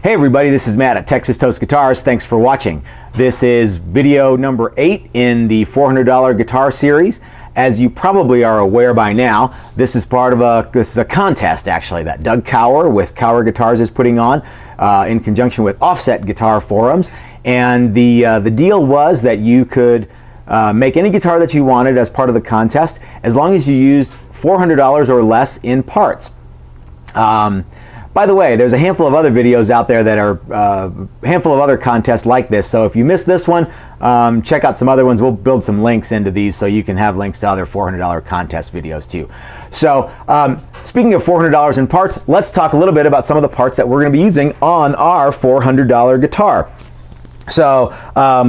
Hey everybody, this is Matt at Texas Toast Guitars. Thanks for watching. This is video number 8 in the $400 guitar series. As you probably are aware by now, this is a contest actually that Doug Cower with Cower Guitars is putting on in conjunction with Offset Guitar Forums. And the deal was that you could make any guitar that you wanted as part of the contest as long as you used $400 or less in parts. By the way, there's a handful of other videos out there that are a handful of other contests like this. So if you missed this one, check out some other ones. We'll build some links into these so you can have links to other $400 contest videos too. So speaking of $400 in parts, let's talk a little bit about some of the parts that we're going to be using on our $400 guitar. So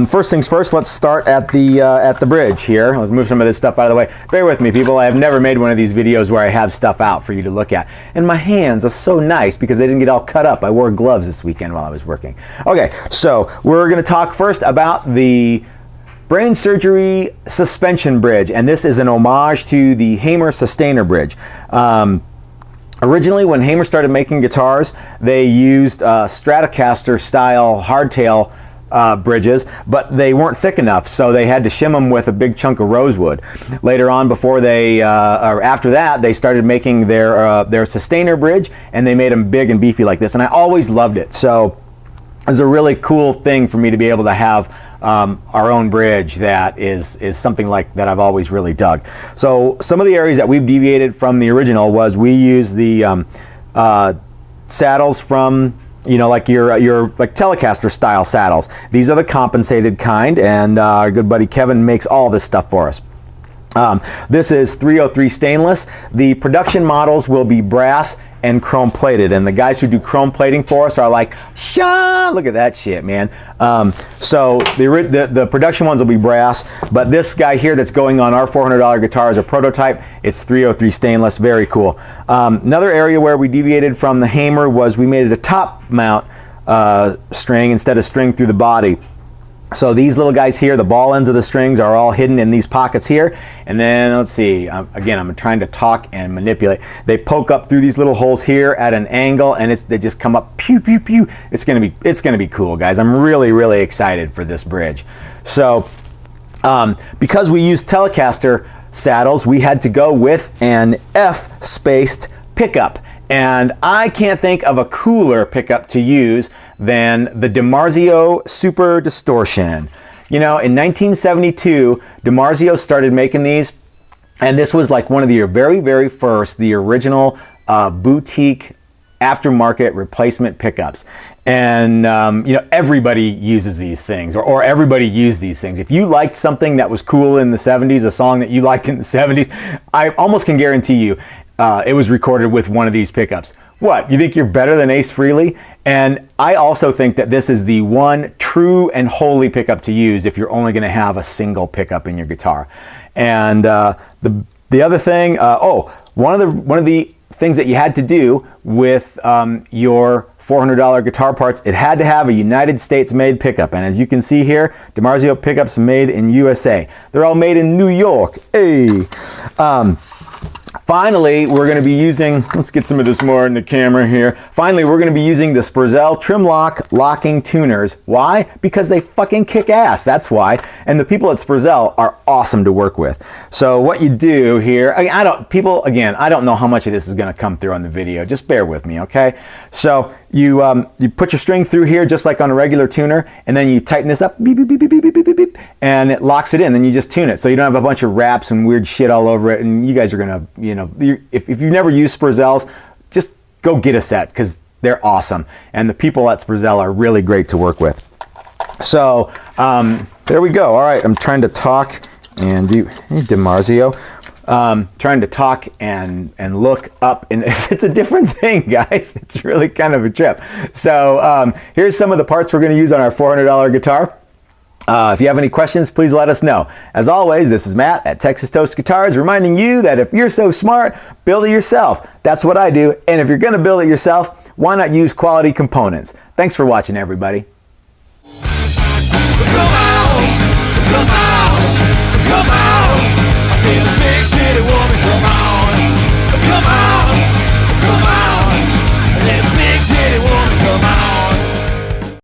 first things first, let's start at the bridge here. Let's move some of this stuff out of the way. Bear with me, people. I have never made one of these videos where I have stuff out for you to look at. And my hands are so nice because they didn't get all cut up. I wore gloves this weekend while I was working. Okay, so we're going to talk first about the Brain Surgery Suspension Bridge. And this is an homage to the Hamer Sustainer Bridge. Originally, when Hamer started making guitars, they used Stratocaster style hardtail bridges, but they weren't thick enough, so they had to shim them with a big chunk of rosewood. Later on, or after that, they started making their Sustainer bridge, and they made them big and beefy like this, and I always loved it. So it's a really cool thing for me to be able to have our own bridge that is something like that I've always really dug. So some of the areas that we've deviated from the original was we use the saddles from, you know, like your Telecaster style saddles. These are the compensated kind, and our good buddy Kevin makes all this stuff for us. This is 303 stainless. The production models will be brass and chrome plated, and the guys who do chrome plating for us are like, "Shah, look at that shit, man." So the production ones will be brass, but this guy here that's going on our $400 guitar is a prototype. It's 303 stainless, very cool. Another area where we deviated from the Hamer was we made it a top mount string instead of string through the body. So these little guys here, the ball ends of the strings are all hidden in these pockets here. And then let's see, again, I'm trying to talk and manipulate. They poke up through these little holes here at an angle, and they just come up, pew, pew, pew. It's gonna be cool, guys. I'm really, really excited for this bridge. So because we use Telecaster saddles, we had to go with an F-spaced pickup. And I can't think of a cooler pickup to use than the DiMarzio Super Distortion. You know, in 1972, DiMarzio started making these, and this was like one of the very, very first, the original boutique aftermarket replacement pickups. And you know, everybody uses these things, or everybody used these things. If you liked something that was cool in the 70s, a song that you liked in the 70s, I almost can guarantee you it was recorded with one of these pickups. What, you think you're better than Ace Frehley? And I also think that this is the one true and holy pickup to use if you're only going to have a single pickup in your guitar. And the other thing, one of the things that you had to do with your $400 guitar parts, it had to have a United States made pickup. And as you can see here, DiMarzio pickups made in USA. They're all made in New York. Hey. Finally, we're going to be using, let's get some of this more in the camera here. Finally, we're going to be using the Spurzell Trim Lock locking tuners. Why? Because they fucking kick ass. That's why. And the people at Spurzell are awesome to work with. So what you do here, I don't know how much of this is going to come through on the video. Just bear with me, okay? So you put your string through here just like on a regular tuner, and then you tighten this up, beep, beep, beep, beep, beep, beep, beep, beep, and it locks it in. Then you just tune it, so you don't have a bunch of wraps and weird shit all over it. And you guys are gonna, you know, if you've never used Spurzells, just go get a set because they're awesome. And the people at Spurzell are really great to work with. So there we go. All right, I'm trying to talk and do DiMarzio. Trying to talk and look up, and it's a different thing, guys. It's really kind of a trip. So here's some of the parts we're going to use on our $400 guitar. If you have any questions, please let us know. As always, this is Matt at Texas Toast Guitars, reminding you that if you're so smart, build it yourself. That's what I do. And if you're going to build it yourself, why not use quality components? Thanks for watching, everybody.